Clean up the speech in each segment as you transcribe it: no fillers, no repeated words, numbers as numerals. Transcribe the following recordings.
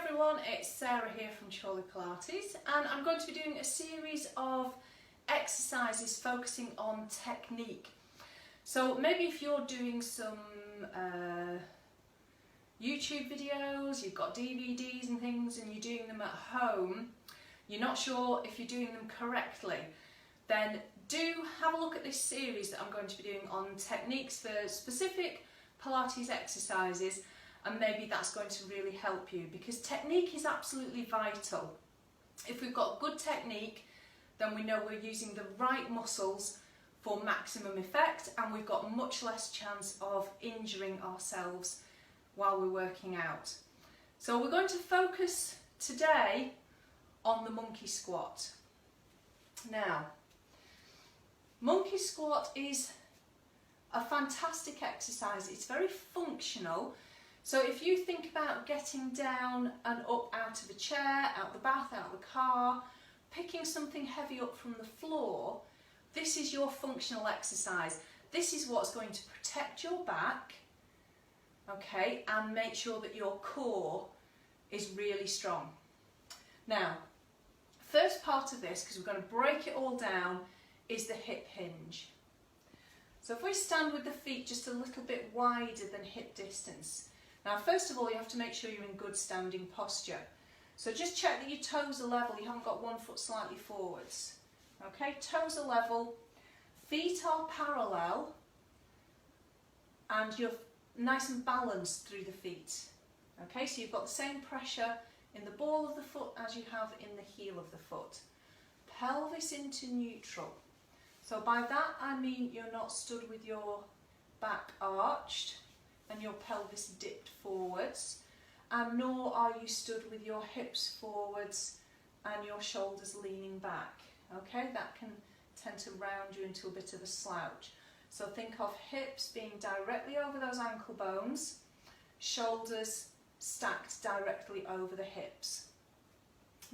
everyone, it's Sarah here from Chorley Pilates, and I'm going to be doing a series of exercises focusing on technique. So maybe if you're doing some YouTube videos, you've got DVDs and things and you're doing them at home, you're not sure if you're doing them correctly, then do have a look at this series that I'm going to be doing on techniques for specific Pilates exercises, and maybe that's going to really help you, because technique is absolutely vital. If we've got good technique, then we know we're using the right muscles for maximum effect, and we've got much less chance of injuring ourselves while we're working out. So we're going to focus today on the monkey squat. Now, monkey squat is a fantastic exercise. It's very functional. So if you think about getting down and up out of a chair, out the bath, out of the car, picking something heavy up from the floor, this is your functional exercise. This is what's going to protect your back, okay, and make sure that your core is really strong. Now, first part of this, because we're going to break it all down, is the hip hinge. So if we stand with the feet just a little bit wider than hip distance. Now, first of all, you have to make sure you're in good standing posture. So just check that your toes are level, you haven't got one foot slightly forwards. Okay, toes are level, feet are parallel, and you're nice and balanced through the feet. Okay, so you've got the same pressure in the ball of the foot as you have in the heel of the foot. Pelvis into neutral. So by that I mean you're not stood with your back arched and your pelvis dipped forwards, and nor are you stood with your hips forwards and your shoulders leaning back. Okay, that can tend to round you into a bit of a slouch. So think of hips being directly over those ankle bones, shoulders stacked directly over the hips.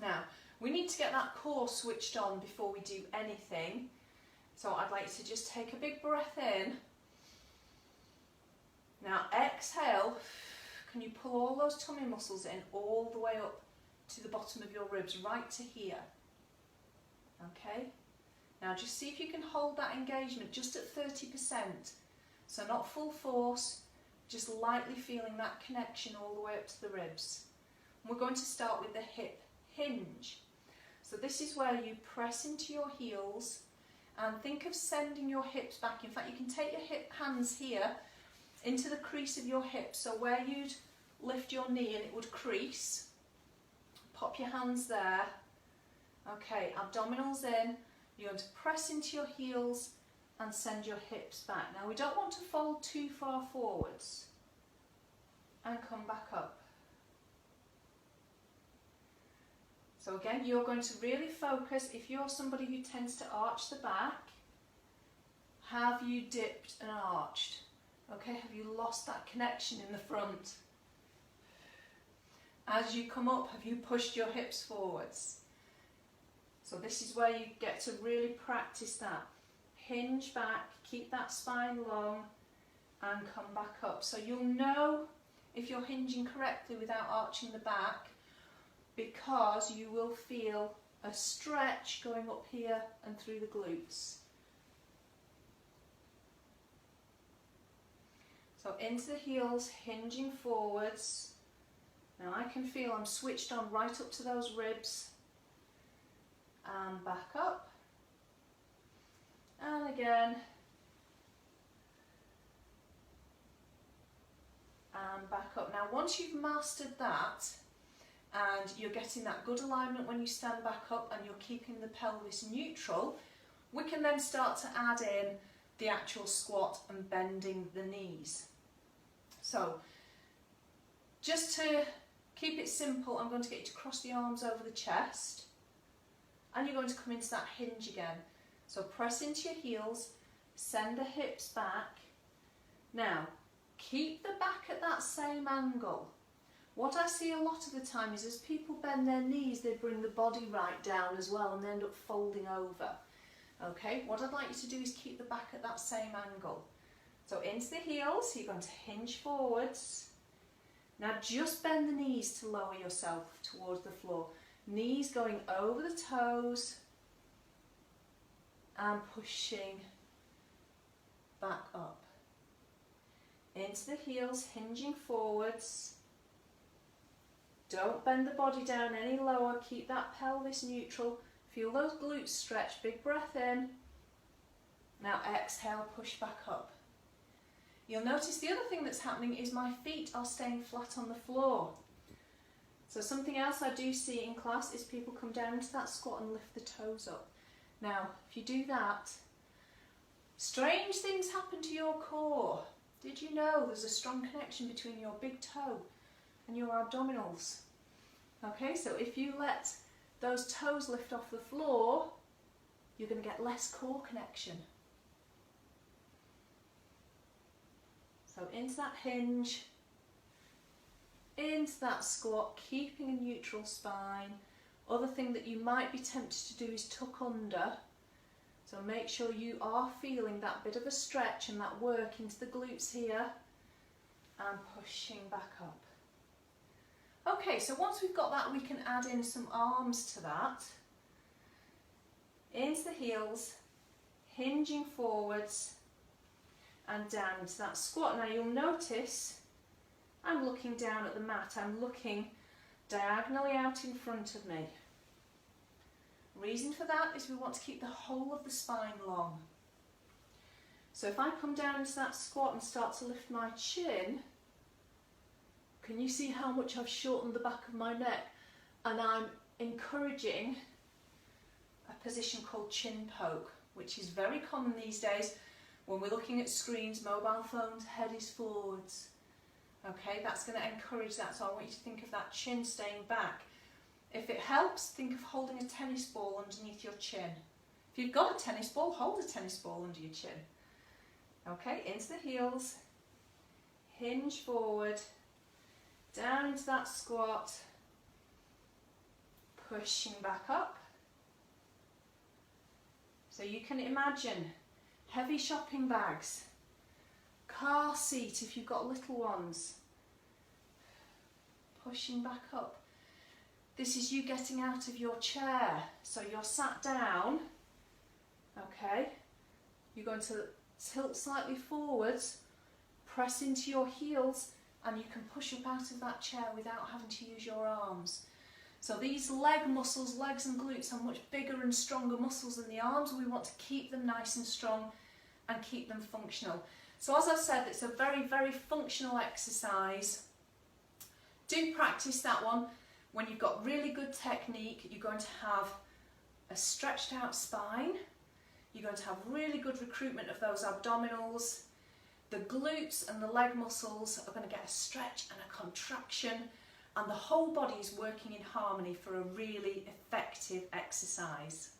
Now, we need to get that core switched on before we do anything. So I'd like to just take a big breath in. Now exhale, can you pull all those tummy muscles in all the way up to the bottom of your ribs, right to here. Okay, now just see if you can hold that engagement just at 30%. So not full force, just lightly feeling that connection all the way up to the ribs. And we're going to start with the hip hinge. So this is where you press into your heels and think of sending your hips back. In fact, you can take your hip hands here into the crease of your hip, so where you'd lift your knee and it would crease, pop your hands there. Okay, abdominals in, you're going to press into your heels and send your hips back. Now we don't want to fold too far forwards, and come back up. So again, you're going to really focus. If you're somebody who tends to arch the back, have you dipped and arched? Okay, have you lost that connection in the front? As you come up, have you pushed your hips forwards? So this is where you get to really practice that. Hinge back, keep that spine long, and come back up. So you'll know if you're hinging correctly without arching the back, because you will feel a stretch going up here and through the glutes. So into the heels, hinging forwards. Now I can feel I'm switched on right up to those ribs, and back up, and again, and back up. Now once you've mastered that, and you're getting that good alignment when you stand back up and you're keeping the pelvis neutral, we can then start to add in the actual squat and bending the knees. So just to keep it simple, I'm going to get you to cross the arms over the chest, and you're going to come into that hinge again. So press into your heels, send the hips back. Now keep the back at that same angle. What I see a lot of the time is as people bend their knees, they bring the body right down as well, and they end up folding over. Okay, what I'd like you to do is keep the back at that same angle. So into the heels, you're going to hinge forwards, Now just bend the knees to lower yourself towards the floor. Knees going over the toes and pushing back up. Into the heels, hinging forwards. Don't bend the body down any lower. Keep that pelvis neutral. Feel those glutes stretch. Big breath in. Now exhale, push back up. You'll notice the other thing that's happening is my feet are staying flat on the floor. So something else I do see in class is people come down into that squat and lift the toes up. Now, if you do that, strange things happen to your core. Did you know there's a strong connection between your big toe and your abdominals? Okay, so if you let those toes lift off the floor, you're going to get less core connection. So into that hinge, into that squat, keeping a neutral spine. Other thing that you might be tempted to do is tuck under. So make sure you are feeling that bit of a stretch and that work into the glutes here and pushing back up. Okay, so once we've got that, we can add in some arms to that. Into the heels, hinging forwards and down into that squat. Now you'll notice I'm looking down at the mat. I'm looking diagonally out in front of me. Reason for that is we want to keep the whole of the spine long. So if I come down into that squat and start to lift my chin, can you see how much I've shortened the back of my neck? And I'm encouraging a position called chin poke, which is very common these days when we're looking at screens, mobile phones, head is forwards. Okay, that's going to encourage that, so I want you to think of that chin staying back. If it helps, think of holding a tennis ball underneath your chin. If you've got a tennis ball, hold a tennis ball under your chin. Okay, into the heels, hinge forward, down into that squat, pushing back up. So you can imagine heavy shopping bags, car seat if you've got little ones, pushing back up. This is you getting out of your chair. So you're sat down, okay, you're going to tilt slightly forwards, press into your heels, and you can push up out of that chair without having to use your arms. So these leg muscles, legs and glutes, are much bigger and stronger muscles than the arms. We want to keep them nice and strong and keep them functional. So as I've said, it's a very, very functional exercise. Do practice that one. When you've got really good technique, you're going to have a stretched out spine. You're going to have really good recruitment of those abdominals. The glutes and the leg muscles are going to get a stretch and a contraction, and the whole body is working in harmony for a really effective exercise.